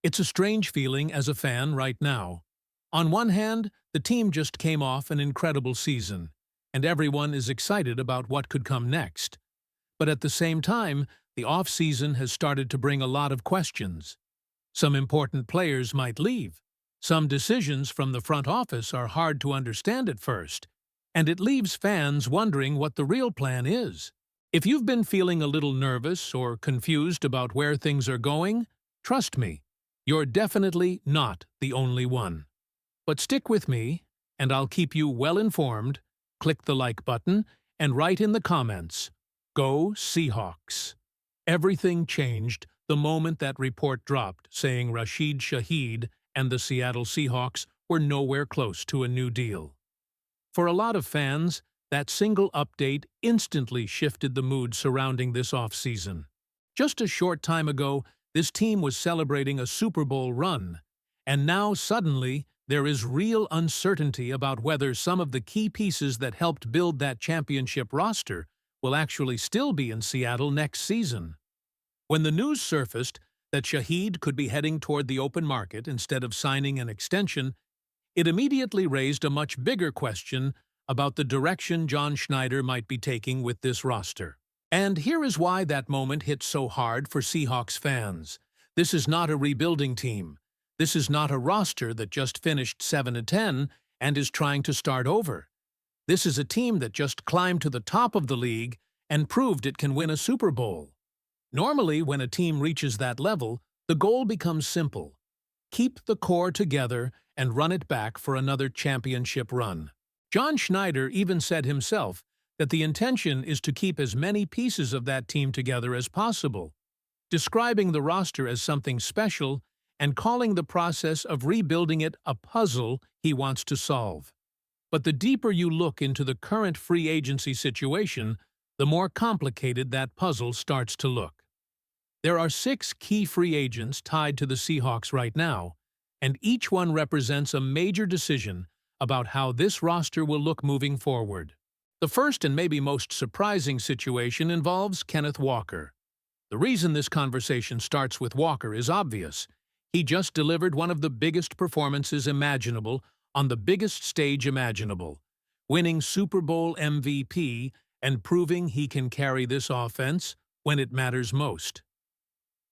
It's a strange feeling as a fan right now. On one hand, the team just came off an incredible season, and everyone is excited about what could come next. But at the same time, the off-season has started to bring a lot of questions. Some important players might leave. Some decisions from the front office are hard to understand at first, and it leaves fans wondering what the real plan is. If you've been feeling a little nervous or confused about where things are going, trust me, you're definitely not the only one. But stick with me, and I'll keep you well informed. Click the like button and write in the comments, "Go Seahawks." Everything changed the moment that report dropped saying Rashid Shaheed and the Seattle Seahawks were nowhere close to a new deal. For a lot of fans, that single update instantly shifted the mood surrounding this offseason. Just a short time ago, this team was celebrating a Super Bowl run, and now suddenly there is real uncertainty about whether some of the key pieces that helped build that championship roster will actually still be in Seattle next season. When the news surfaced that Shaheed could be heading toward the open market instead of signing an extension, it immediately raised a much bigger question about the direction John Schneider might be taking with this roster. And here is why that moment hit so hard for Seahawks fans. This is not a rebuilding team. This is not a roster that just finished 7-10 and is trying to start over. This is a team that just climbed to the top of the league and proved it can win a Super Bowl. Normally, when a team reaches that level, the goal becomes simple. Keep the core together and run it back for another championship run. John Schneider even said himself that the intention is to keep as many pieces of that team together as possible, describing the roster as something special and calling the process of rebuilding it a puzzle he wants to solve. But the deeper you look into the current free agency situation, the more complicated that puzzle starts to look. There are 6 key free agents tied to the Seahawks right now, and each one represents a major decision about how this roster will look moving forward. The first and maybe most surprising situation involves Kenneth Walker. The reason this conversation starts with Walker is obvious. He just delivered one of the biggest performances imaginable on the biggest stage imaginable, winning Super Bowl MVP and proving he can carry this offense when it matters most.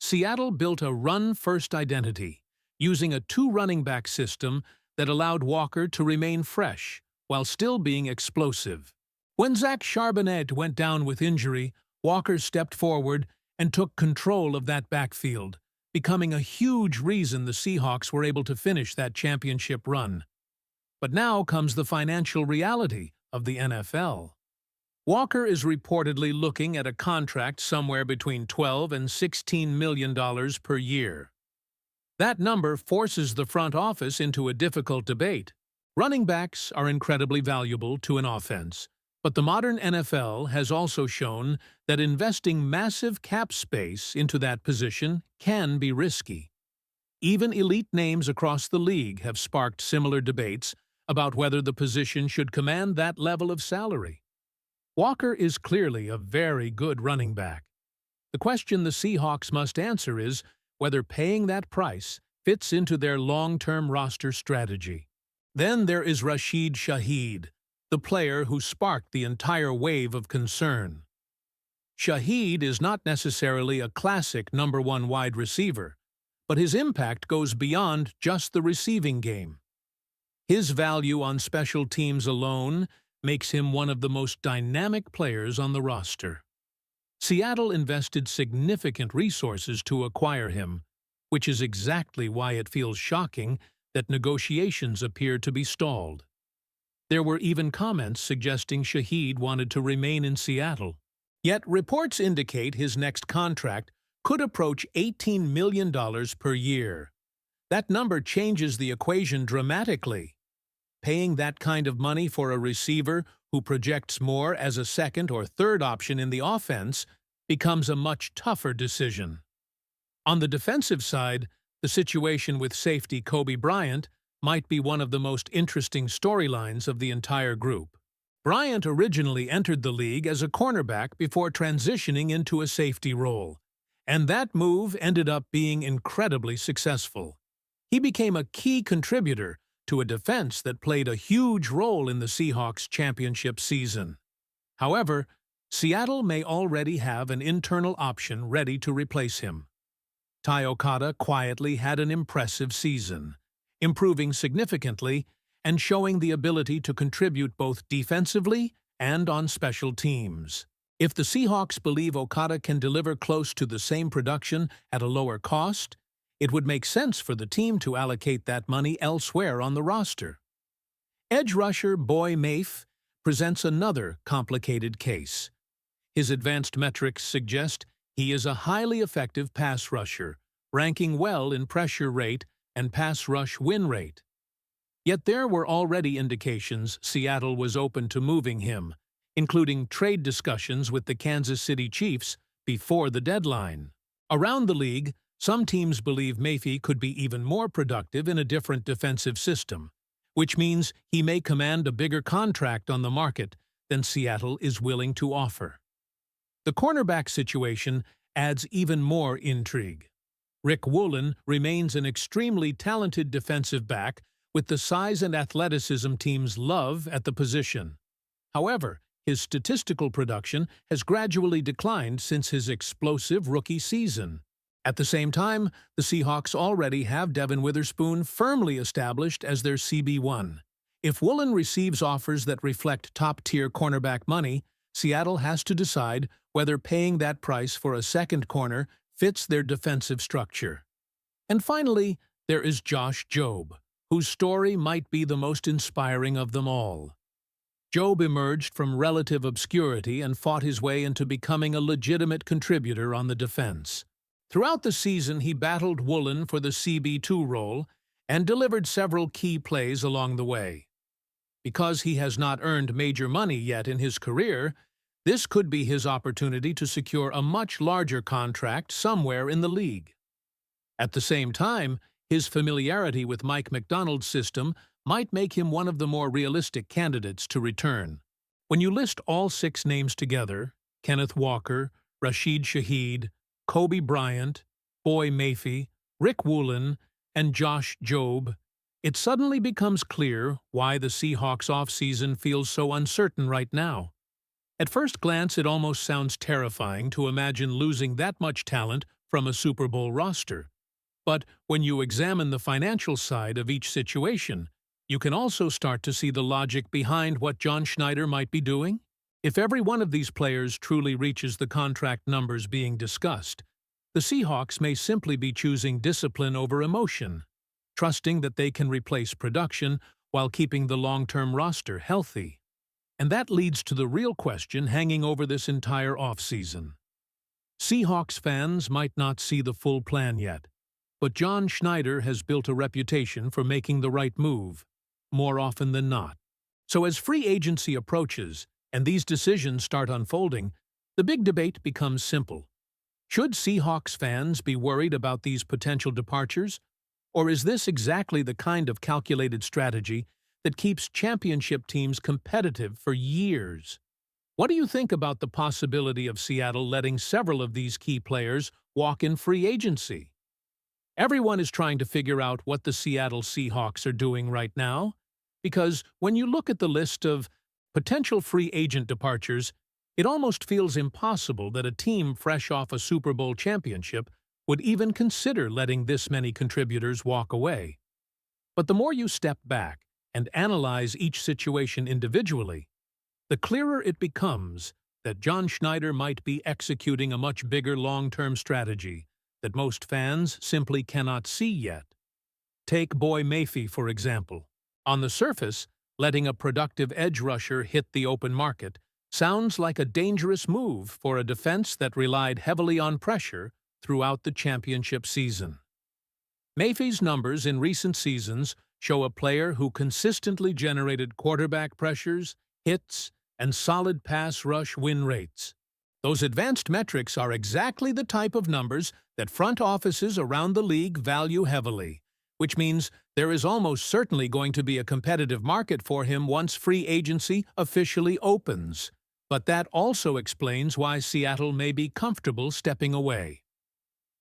Seattle built a run-first identity, using a 2 running back system that allowed Walker to remain fresh while still being explosive. When Zach Charbonnet went down with injury, Walker stepped forward and took control of that backfield, becoming a huge reason the Seahawks were able to finish that championship run. But now comes the financial reality of the NFL. Walker is reportedly looking at a contract somewhere between $12 and $16 million per year. That number forces the front office into a difficult debate. Running backs are incredibly valuable to an offense, but the modern NFL has also shown that investing massive cap space into that position can be risky. Even elite names across the league have sparked similar debates about whether the position should command that level of salary. Walker is clearly a very good running back. The question the Seahawks must answer is whether paying that price fits into their long-term roster strategy. Then there is Rashid Shaheed, the player who sparked the entire wave of concern. Shaheed is not necessarily a classic number 1 wide receiver, but his impact goes beyond just the receiving game. His value on special teams alone makes him one of the most dynamic players on the roster. Seattle invested significant resources to acquire him, which is exactly why it feels shocking that negotiations appear to be stalled. There were even comments suggesting Shaheed wanted to remain in Seattle. Yet reports indicate his next contract could approach $18 million per year. That number changes the equation dramatically. Paying that kind of money for a receiver who projects more as a second or third option in the offense becomes a much tougher decision. On the defensive side, the situation with safety Kobe Bryant might be one of the most interesting storylines of the entire group. Bryant originally entered the league as a cornerback before transitioning into a safety role, And that move ended up being incredibly successful. He became a key contributor to a defense that played a huge role in the Seahawks' championship season. However, Seattle may already have an internal option ready to replace him. Tai Okada quietly had an impressive season, improving significantly and showing the ability to contribute both defensively and on special teams. If the Seahawks believe Okada can deliver close to the same production at a lower cost, it would make sense for the team to allocate that money elsewhere on the roster. Edge rusher Boy Mayfe presents another complicated case. His advanced metrics suggest he is a highly effective pass rusher, ranking well in pressure rate and pass rush win rate. Yet there were already indications Seattle was open to moving him, including trade discussions with the Kansas City Chiefs before the deadline. Around the league, some teams believe Mayfe could be even more productive in a different defensive system, which means he may command a bigger contract on the market than Seattle is willing to offer. The cornerback situation adds even more intrigue. Rick Woolen remains an extremely talented defensive back with the size and athleticism teams love at the position. However, his statistical production has gradually declined since his explosive rookie season. At the same time, the Seahawks already have Devin Witherspoon firmly established as their CB1. If Woolen receives offers that reflect top-tier cornerback money, Seattle has to decide whether paying that price for a second corner fits their defensive structure. And finally, there is Josh Jobe, whose story might be the most inspiring of them all. Jobe emerged from relative obscurity and fought his way into becoming a legitimate contributor on the defense. Throughout the season, he battled Woolen for the CB2 role and delivered several key plays along the way. Because he has not earned major money yet in his career, this could be his opportunity to secure a much larger contract somewhere in the league. At the same time, his familiarity with Mike Macdonald's system might make him one of the more realistic candidates to return. When you list all 6 names together, Kenneth Walker, Rashid Shaheed, Kobe Bryant, Boy Mayfe, Rick Woolen, and Josh Jobe, it suddenly becomes clear why the Seahawks offseason feels so uncertain right now. At first glance, it almost sounds terrifying to imagine losing that much talent from a Super Bowl roster. But when you examine the financial side of each situation, you can also start to see the logic behind what John Schneider might be doing. If every one of these players truly reaches the contract numbers being discussed, the Seahawks may simply be choosing discipline over emotion, trusting that they can replace production while keeping the long-term roster healthy. And that leads to the real question hanging over this entire offseason. Seahawks fans might not see the full plan yet, but John Schneider has built a reputation for making the right move, more often than not. So as free agency approaches and these decisions start unfolding, the big debate becomes simple. Should Seahawks fans be worried about these potential departures, or is this exactly the kind of calculated strategy that keeps championship teams competitive for years? What do you think about the possibility of Seattle letting several of these key players walk in free agency? Everyone is trying to figure out what the Seattle Seahawks are doing right now, because when you look at the list of potential free agent departures, it almost feels impossible that a team fresh off a Super Bowl championship would even consider letting this many contributors walk away. But the more you step back and analyze each situation individually, the clearer it becomes that John Schneider might be executing a much bigger long-term strategy that most fans simply cannot see yet. Take Boy Mayfe, for example. On the surface, letting a productive edge rusher hit the open market sounds like a dangerous move for a defense that relied heavily on pressure throughout the championship season. Mayfe's numbers in recent seasons show a player who consistently generated quarterback pressures, hits, and solid pass rush win rates. Those advanced metrics are exactly the type of numbers that front offices around the league value heavily, which means there is almost certainly going to be a competitive market for him once free agency officially opens. But that also explains why Seattle may be comfortable stepping away.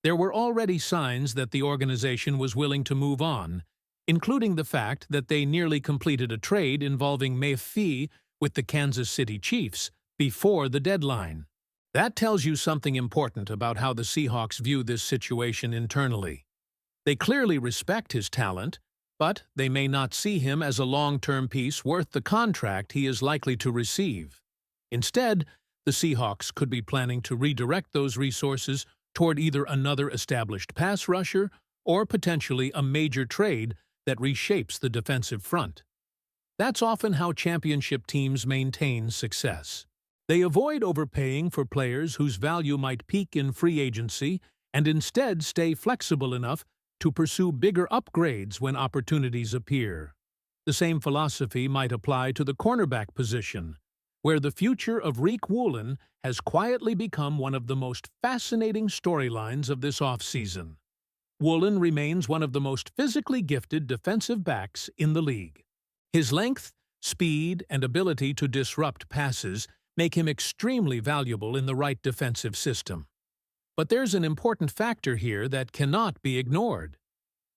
There were already signs that the organization was willing to move on, including the fact that they nearly completed a trade involving Mayfield with the Kansas City Chiefs before the deadline. That tells you something important about how the Seahawks view this situation internally. They clearly respect his talent, but they may not see him as a long-term piece worth the contract he is likely to receive. Instead, the Seahawks could be planning to redirect those resources toward either another established pass rusher or potentially a major trade that reshapes the defensive front. That's often how championship teams maintain success. They avoid overpaying for players whose value might peak in free agency and instead stay flexible enough to pursue bigger upgrades when opportunities appear. The same philosophy might apply to the cornerback position, where the future of Riq Woolen has quietly become one of the most fascinating storylines of this offseason. Woolen remains one of the most physically gifted defensive backs in the league. His length, speed, and ability to disrupt passes make him extremely valuable in the right defensive system. But there's an important factor here that cannot be ignored.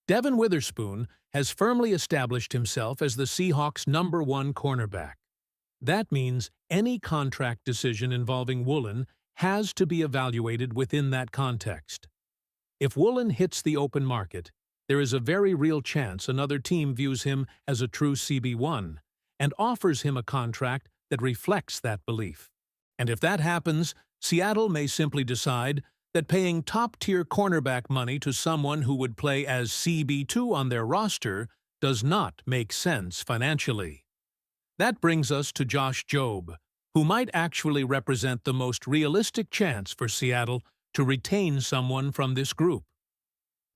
Devon Witherspoon has firmly established himself as the Seahawks' #1 cornerback. That means any contract decision involving Woolen has to be evaluated within that context. If Woolen hits the open market, there is a very real chance another team views him as a true CB1 and offers him a contract that reflects that belief. And if that happens, Seattle may simply decide that paying top-tier cornerback money to someone who would play as CB2 on their roster does not make sense financially. That brings us to Josh Jobe, who might actually represent the most realistic chance for Seattle to retain someone from this group.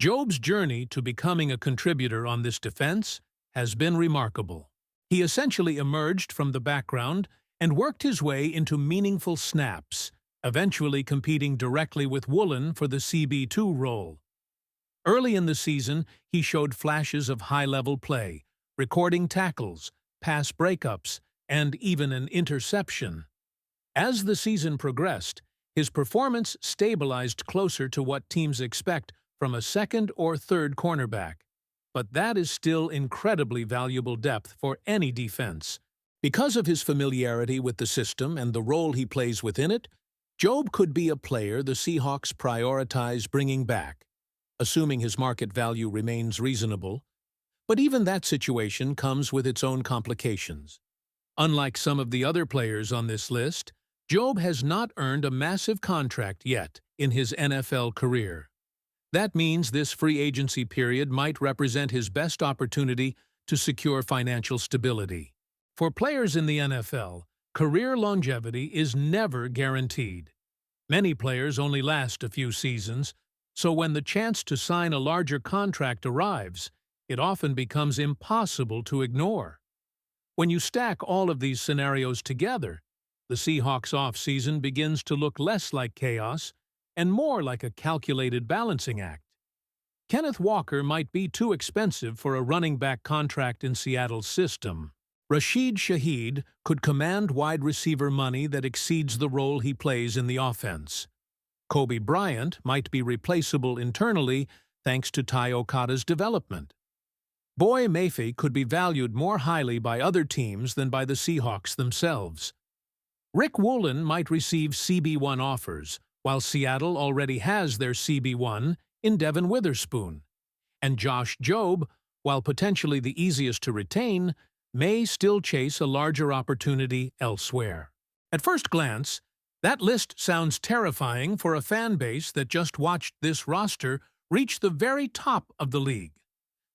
Jobe's journey to becoming a contributor on this defense has been remarkable. He essentially emerged from the background and worked his way into meaningful snaps, eventually competing directly with Woolen for the CB2 role. Early in the season, he showed flashes of high-level play, recording tackles, pass breakups, and even an interception. As the season progressed, his performance stabilized closer to what teams expect from a second or third cornerback. But that is still incredibly valuable depth for any defense. Because of his familiarity with the system and the role he plays within it, Jobe could be a player the Seahawks prioritize bringing back, assuming his market value remains reasonable. But even that situation comes with its own complications. Unlike some of the other players on this list, Jobe has not earned a massive contract yet in his NFL career. That means this free agency period might represent his best opportunity to secure financial stability. For players in the NFL, career longevity is never guaranteed. Many players only last a few seasons, so when the chance to sign a larger contract arrives, it often becomes impossible to ignore. When you stack all of these scenarios together, the Seahawks' offseason begins to look less like chaos and more like a calculated balancing act. Kenneth Walker might be too expensive for a running back contract in Seattle's system. Rashid Shaheed could command wide receiver money that exceeds the role he plays in the offense. Kobe Bryant might be replaceable internally thanks to Ty Okada's development. Boy Mayfield could be valued more highly by other teams than by the Seahawks themselves. Riq Woolen might receive CB1 offers, while Seattle already has their CB1 in Devon Witherspoon. And Josh Jobe, while potentially the easiest to retain, may still chase a larger opportunity elsewhere. At first glance, that list sounds terrifying for a fan base that just watched this roster reach the very top of the league.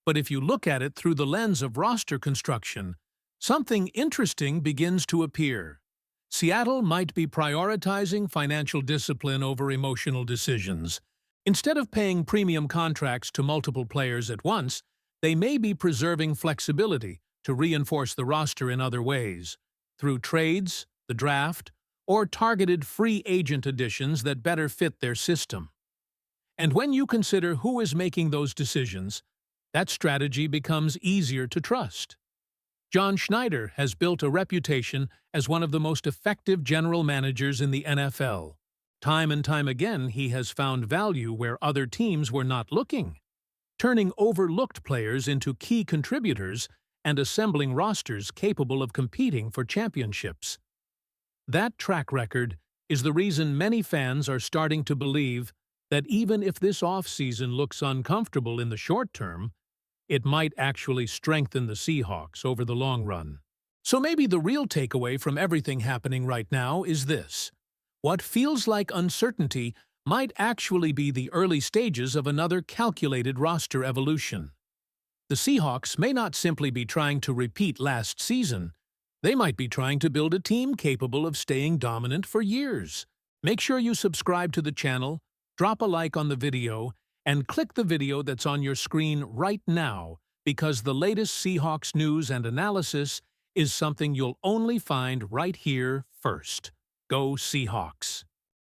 But if you look at it through the lens of roster construction, something interesting begins to appear. Seattle might be prioritizing financial discipline over emotional decisions. Instead of paying premium contracts to multiple players at once, they may be preserving flexibility to reinforce the roster in other ways, through trades, the draft, or targeted free agent additions that better fit their system. And when you consider who is making those decisions, that strategy becomes easier to trust. John Schneider has built a reputation as one of the most effective general managers in the NFL. Time and time again, he has found value where other teams were not looking, turning overlooked players into key contributors and assembling rosters capable of competing for championships. That track record is the reason many fans are starting to believe that even if this offseason looks uncomfortable in the short term, it might actually strengthen the Seahawks over the long run. So maybe the real takeaway from everything happening right now is this: what feels like uncertainty might actually be the early stages of another calculated roster evolution. The Seahawks may not simply be trying to repeat last season. They might be trying to build a team capable of staying dominant for years. Make sure you subscribe to the channel, drop a like on the video, and click the video that's on your screen right now, because the latest Seahawks news and analysis is something you'll only find right here first. Go Seahawks!